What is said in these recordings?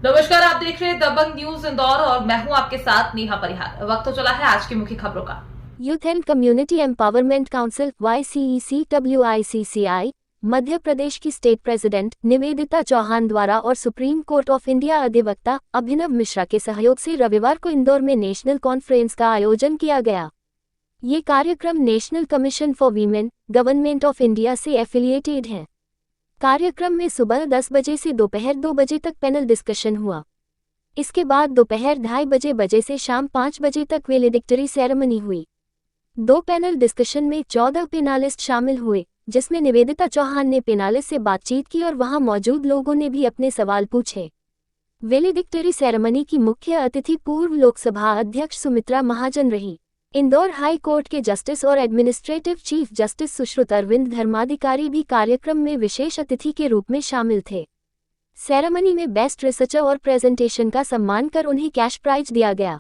नमस्कार, आप देख रहे हैं दबंग न्यूज इंदौर और मैं हूं आपके साथ नेहा परिहार। वक्त तो चला है आज की मुख्य खबरों का। Youth and community empowerment council YCECWICCI Madhya Pradesh की स्टेट प्रेसिडेंट निवेदिता चौहान द्वारा और सुप्रीम कोर्ट ऑफ इंडिया अधिवक्ता अभिनव मिश्रा के सहयोग से रविवार को इंदौर में नेशनल कॉन्फ्रेंस का आयोजन किया गया। ये कार्यक्रम national commission for women government of India से एफिलिएटेड है। कार्यक्रम में सुबह 10 बजे से दोपहर 2 बजे तक पैनल डिस्कशन हुआ। इसके बाद दोपहर 2:30 बजे से शाम 5 बजे तक वैलेडिक्टरी सेरेमनी हुई। 2 पैनल डिस्कशन में 14 पेनालिस्ट शामिल हुए, जिसमें निवेदिता चौहान ने पेनालिस्ट से बातचीत की और वहां मौजूद लोगों ने भी अपने सवाल पूछे। वैलेडिक्टरी सेरेमनी की मुख्य अतिथि पूर्व लोकसभा अध्यक्ष सुमित्रा महाजन रही। इंदौर हाई कोर्ट के जस्टिस और administrative chief justice Sushrut Arvind Dharmadhikari भी कार्यक्रम में विशेष अतिथि के रूप में शामिल थे। सेरेमनी में बेस्ट रिसर्चर और प्रेजेंटेशन का सम्मान कर उन्हें कैश प्राइज दिया गया।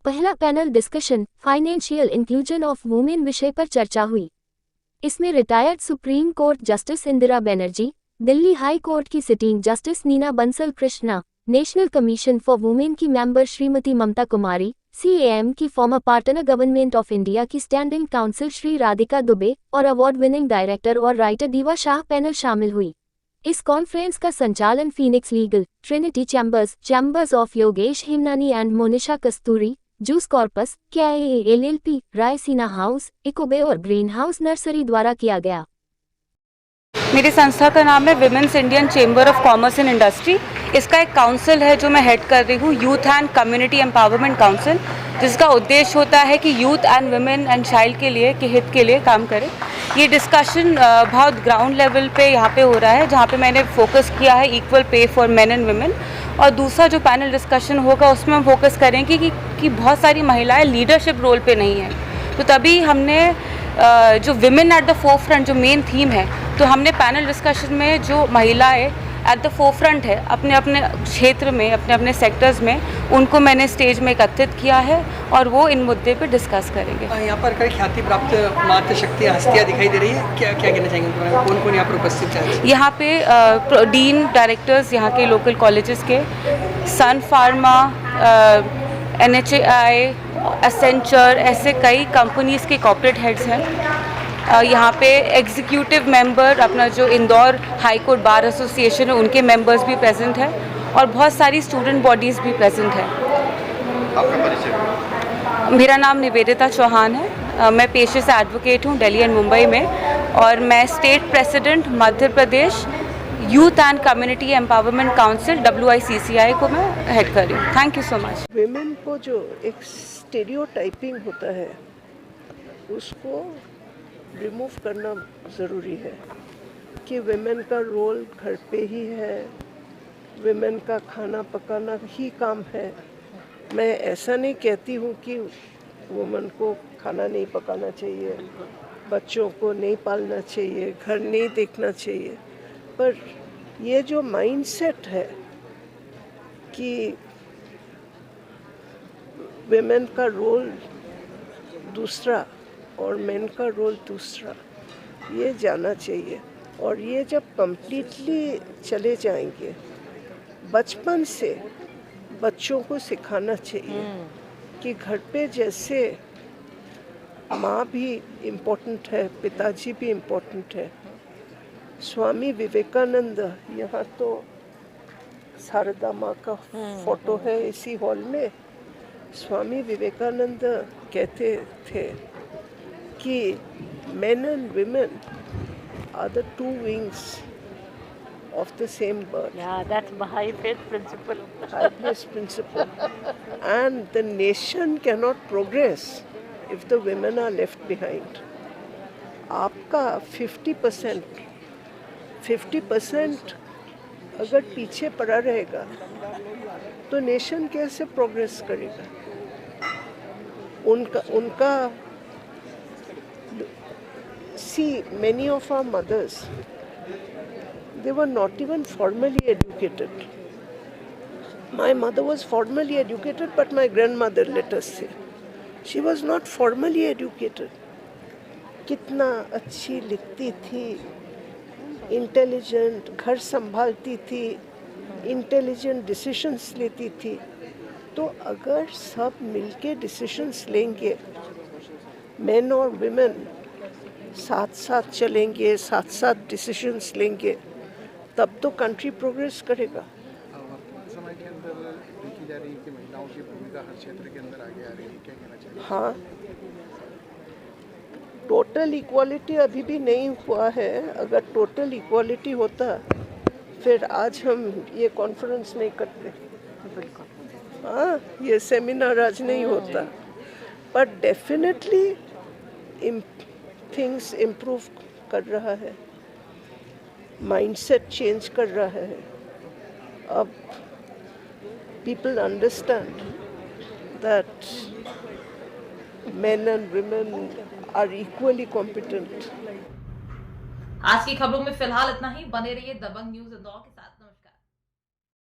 पहला panel discussion financial inclusion of women विषय पर चर्चा हुई। इसमें retired supreme court justice Indira Banerjee, Delhi high court की sitting justice Neena Bansal Krishna, national commission for women की मेंबर श्रीमती ममता कुमारी, CAM की former partner government of India की स्टैंडिंग काउंसिल श्री राधिका दुबे और अवार्ड विनिंग डायरेक्टर और राइटर दीवा शाह पैनल शामिल हुई। इस कॉन्फ्रेंस का संचालन Phoenix legal, Trinity chambers of Yogesh Hemnani and Monisha Kasturi, Jus Corpus, KIA LLP, Raisina house, इकोबे और ग्रीन हाउस नर्सरी द्वारा किया गया। मेरी संस्था का नाम है women's Indian chamber of commerce and industry. इसका एक काउंसिल है जो मैं हेड कर रही हूँ, youth and community empowerment council, जिसका उद्देश्य होता है कि youth and women and child के लिए के हित के लिए काम करें। ये डिस्कशन बहुत ग्राउंड लेवल पे यहाँ पे हो रहा है, जहाँ पे मैंने फोकस किया है equal pay for main and women. और दूसरा जो पैनल डिस्कशन होगा उसमें हम फोकस करेंगे कि बहुत सारी महिलाएं लीडरशिप रोल पे नहीं हैं, तो तभी हमने जो विमेन एट द फोरफ्रंट जो मेन थीम है, तो हमने पैनल डिस्कशन में जो महिलाएं एट द फोरफ्रंट है अपने अपने क्षेत्र में, अपने अपने सेक्टर्स में, उनको मैंने स्टेज में एकत्रित किया है और वो इन मुद्दे पे डिस्कस करेंगे। यहाँ पर कई ख्याति प्राप्त मातृशक्ति हस्तियाँ दिखाई दे रही है, क्या क्या कहना चाहेंगे, कौन कौन यहाँ पर उपस्थित है? यहाँ पे डीन डायरेक्टर्स यहाँ के लोकल कॉलेजेस के, सन फार्मा, NHAI, एसेंचर, ऐसे कई कंपनीज़ के कॉर्पोरेट हेड्स हैं। यहाँ पे एग्जीक्यूटिव मेंबर अपना जो Indore high court bar association है उनके मेंबर्स भी प्रेजेंट हैं और बहुत सारी स्टूडेंट बॉडीज़ भी प्रेजेंट हैं। आपका परिचय? मेरा नाम निवेदिता चौहान है। मैं पेशे से एडवोकेट हूँ दिल्ली एंड मुंबई में, और मैं state president Madhya Pradesh youth and community empowerment council WICCI को मैं हेड कर रही हूँ। Thank you so much. Women को जो एक स्टेरियोटाइपिंग होता है उसको रिमूव करना ज़रूरी है कि विमेन का रोल घर पे ही है, विमेन का खाना पकाना ही काम है। मैं ऐसा नहीं कहती हूँ कि वुमेन को खाना नहीं पकाना चाहिए, बच्चों को नहीं पालना चाहिए, घर नहीं देखना चाहिए, पर ये जो माइंडसेट है कि विमेन का रोल दूसरा और मेन का रोल दूसरा, ये जाना चाहिए। और ये जब कम्प्लीटली चले जाएंगे, बचपन से बच्चों को सिखाना चाहिए कि घर पे जैसे माँ भी इम्पोर्टेंट है, पिताजी भी इम्पोर्टेंट है। स्वामी विवेकानंद, यहाँ तो शारदा माँ का फोटो है इसी हॉल में। स्वामी विवेकानंद कहते थे कि men and women are the two wings of the same bird. Yeah, that's Baha'i faith principle. Timeless principle. And the nation cannot progress if the women are left behind. आपका 50% अगर पीछे पड़ा रहेगा तो नेशन कैसे प्रोग्रेस करेगा? उनका see, many of our mothers, they were not even formally educated. My mother was formally educated, but my grandmother, let us say, she was not formally educated. कितना अच्छी लिखती थी, इंटेलिजेंट, घर संभालती थी, इंटेलिजेंट डिसीशंस लेती थी। तो अगर सब मिलके डिसीशंस लेंगे, मेन और विमेन साथ साथ चलेंगे, साथ साथ डिसीशंस लेंगे, तब तो कंट्री प्रोग्रेस करेगा। वर्तमान समय के अंदर देखी जा रही है कि महिलाओं की भूमिका हर क्षेत्र के अंदर आगे आ रही है, क्या कहना चाहिए? हाँ, टोटल इक्वालिटी अभी भी नहीं हुआ है। अगर टोटल इक्वालिटी होता फिर आज हम ये कॉन्फ्रेंस नहीं करते, हाँ, ये सेमिनार आज नहीं होता। पर डेफिनेटली थिंग्स इम्प्रूव कर रहा है, माइंडसेट चेंज कर रहा है। अब people understand that men and women are equally competent. आज की खबरों में फिलहाल इतना ही। बने रहिए दबंग न्यूज इंदौर के